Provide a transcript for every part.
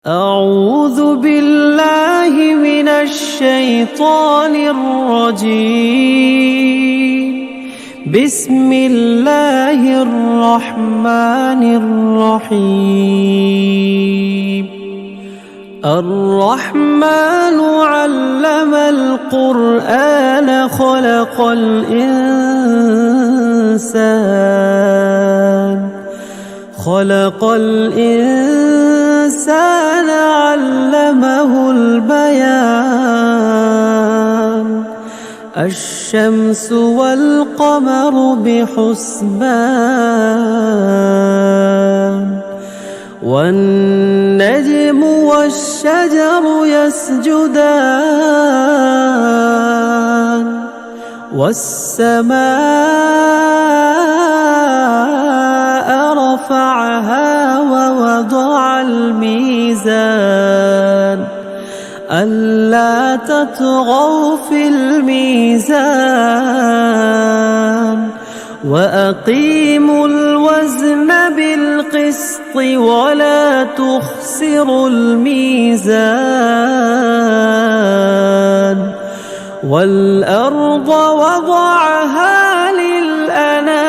أعوذ بالله من الشيطان الرجيم. بسم الله الرحمن الرحيم. الرحمن علم القرآن خلق الإنسان علمه البيان. الشمس والقمر بحسبان والنجم والشجر يسجدان والسماء رفعها ووضع الميزان ألا تطغوا في الميزان وأقيموا الوزن بالقسط ولا تخسروا الميزان والأرض وضعها للأنام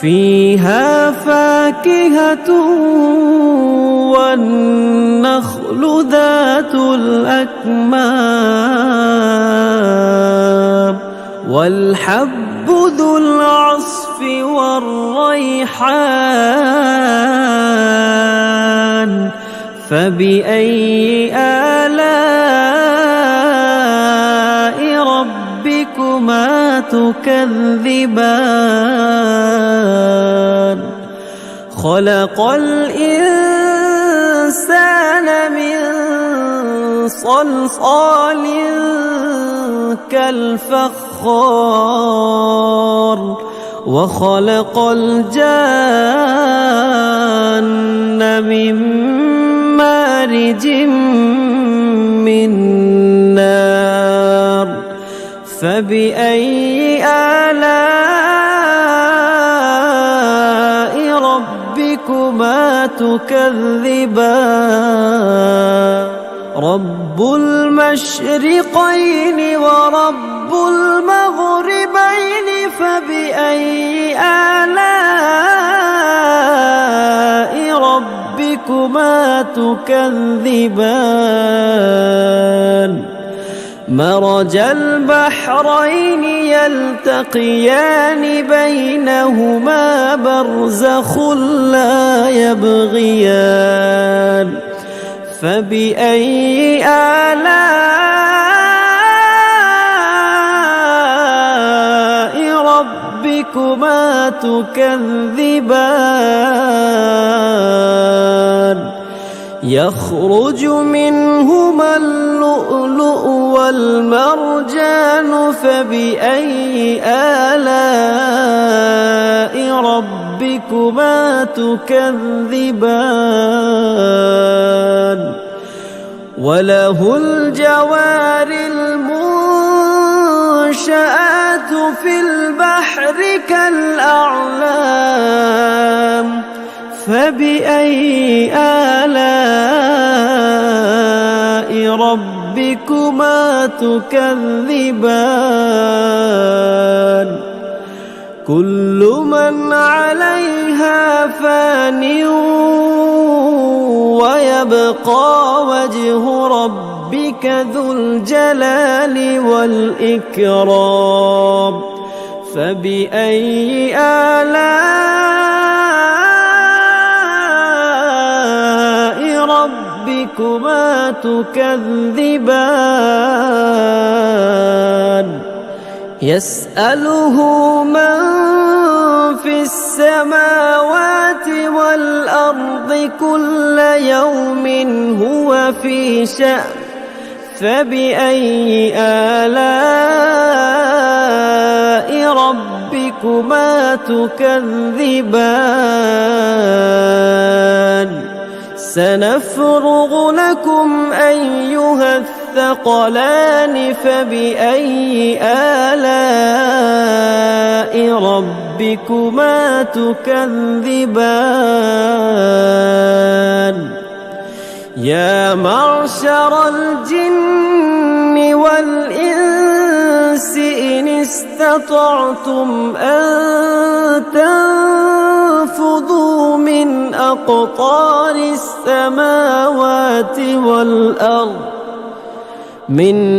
فيها فاكهة والنخل ذات الأكمام والحب ذو العصف والريحان فبأي آلاء ربكما تكذبان خلق الإنسان من صلصال كالفخار وخلق الجان من مارج من نار فبأي آلاء ربكما تكذبان رب المشرقين ورب المغربين فبأي آلاء ربكما تكذبان مرج البحرين يلتقيان بينهما برزخ لا يبغيان فبأي آلاء ربكما تكذبان يخرج منهما اللؤلؤ والمرجان فبأي آلاء ربكما تكذبان وله الجوار المنشآت في البحر كالأعلام فبأي آلاء ربكما تكذبان كل من عليها فان ويبقى وجه ربك ذو الجلال والإكرام فبأي آلاء ربكما تكذبان يسأله من في السماوات والأرض كل يوم هو في شأن فبأي آلاء ربكما تكذبان سنفرغ لكم أيها الثقلان فبأي آلاء ربكما ربكما تكذبان يا معشر الجن والإنس إن استطعتم أن تنفذوا من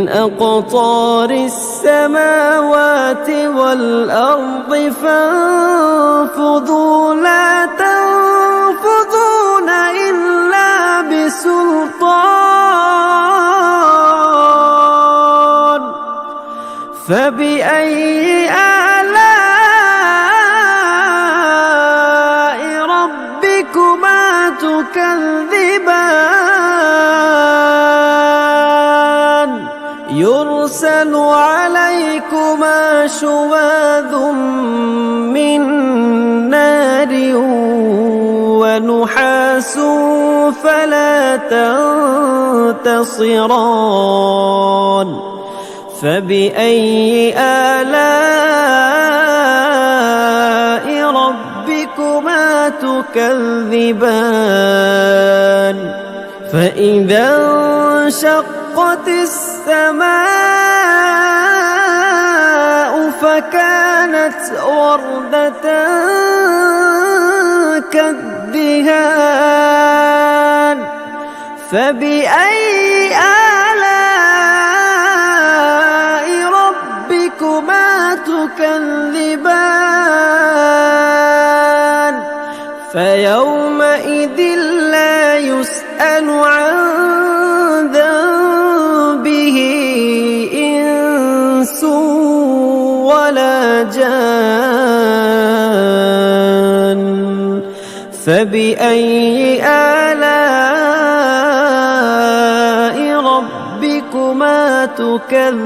أقطار السماوات والأرض فانفذوا لا تنفذون إلا بسلطان فبأي آلاء ربكما تكذبان يرسل عليكما شواظ من نار ونحاس فلا تنتصران فبأي آلاء ربكما تكذبان فإذا انشقت السماء فكانت وردة كالدهان فبأي آلاء ربكما تكذبان فيومئذ لا يسأل عن ذنبه إنس ولا جان فبأي آلاء ربكما تكذبان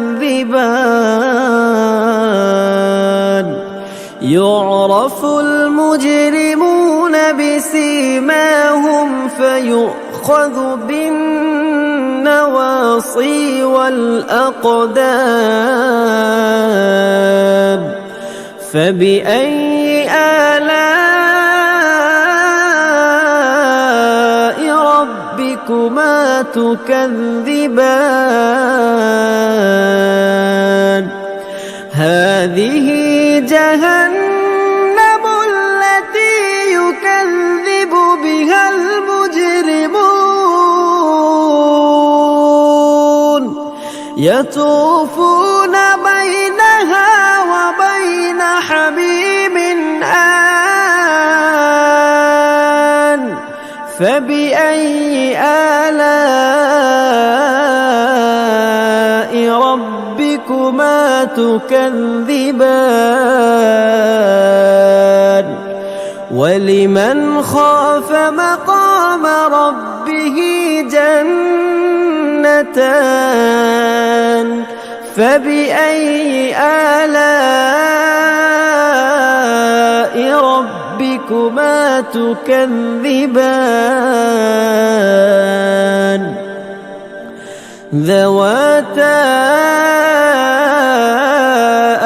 يعرف المجرمون بسيماهم فيؤخذ بالنواصي والأقدام فبأي آلاء ربكما تكذبان هذه جهنم التي يكذب بها المجرمون يطوفون بينها وبين حميم آن فبأي آلاء ربكما تكذبان ولمن خاف مقام ربه جنتان فبأي آلاء ربكما تكذبان ذواتا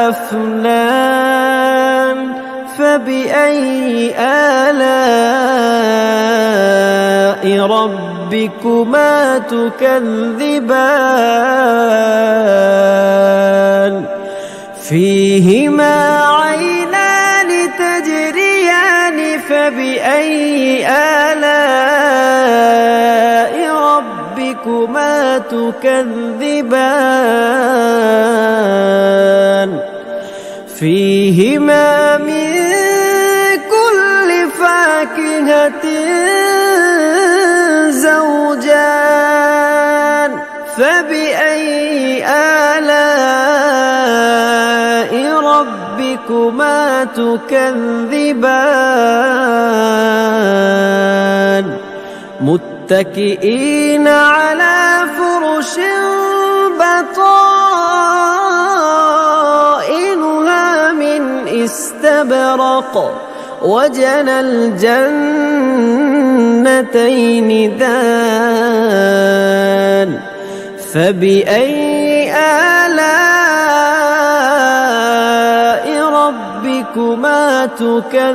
أفنان فبأي آلاء ربكما تكذبان فيهما عينان تجريان فبأي آلاء ربكما تكذبان فيهما من كل فاكهة زوجان فبأي آلاء ربكما تكذبان متكئين على فرش بطائنها من استبرق وجنى الجنتين دان فبأي آلاء ربكما ربكما تكذبان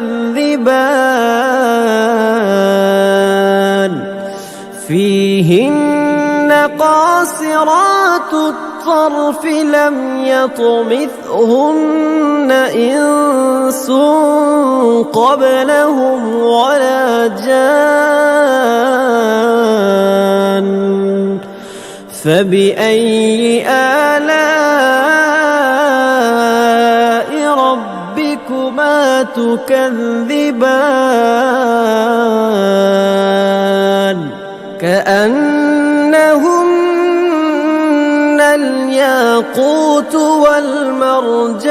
فيهن قاصرات الطرف لم يطمثهن إنس قبلهم ولا جان فبأي آلاء ربكما تكذبان كأنهن الياقوت والمرجان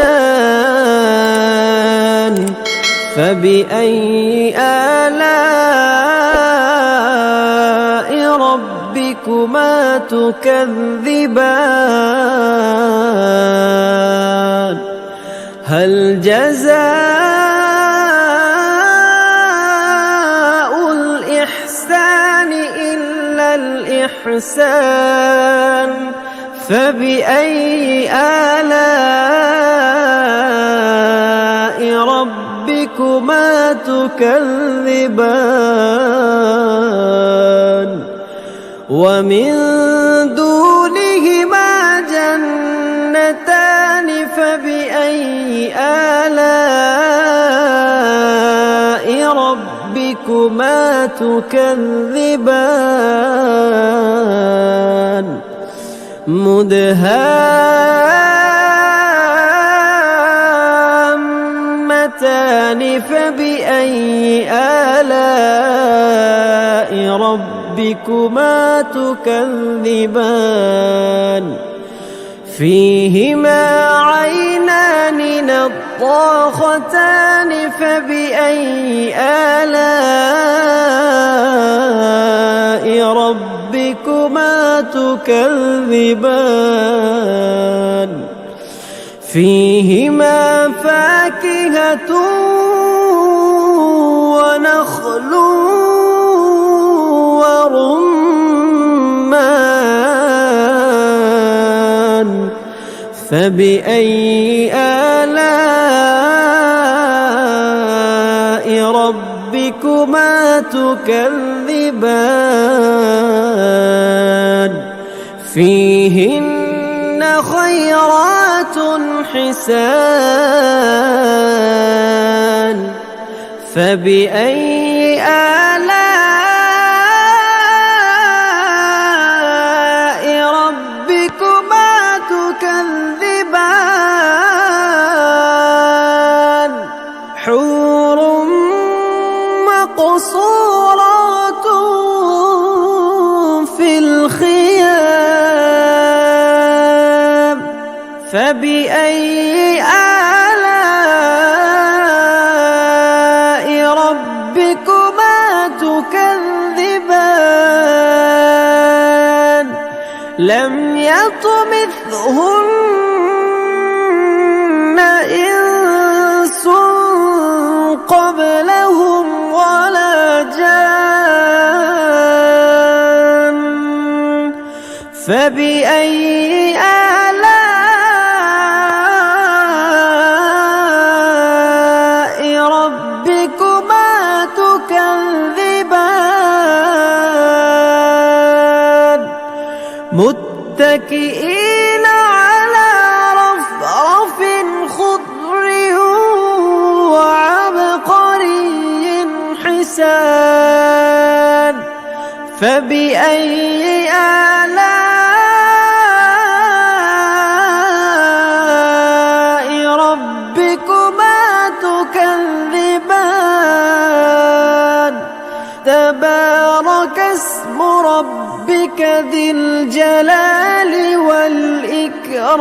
فبأي آلاء ربكما تكذبان هل جزاء الإحسان إلا الإحسان فبأي آلاء ربكما تكذبان ومن دونهما جنتان فبأي آلاء ربكما تكذبان مدهامتان فبأي آلاء ربكما تكذبان فيهما عينان نضاختان فبأي آلاء ربكما تكذبان فيهما فاكهة ونخل ورمان فبأي آلاء ربكما تكذبان فيهن خيرات حسان فبأي آلاء ربكما تكذبان حور مقصورات في الخيام فبأي آلاء ربكما تكذبان لم يطمثهن إنس قبلهم ولا جان فبأي آلاء ربكما تكذبان متكئين على رفرف خضر وعبقري حسان فبأي آلاء ربكما تكذبان تبارك اسم ربك ذي الجلال والإكرام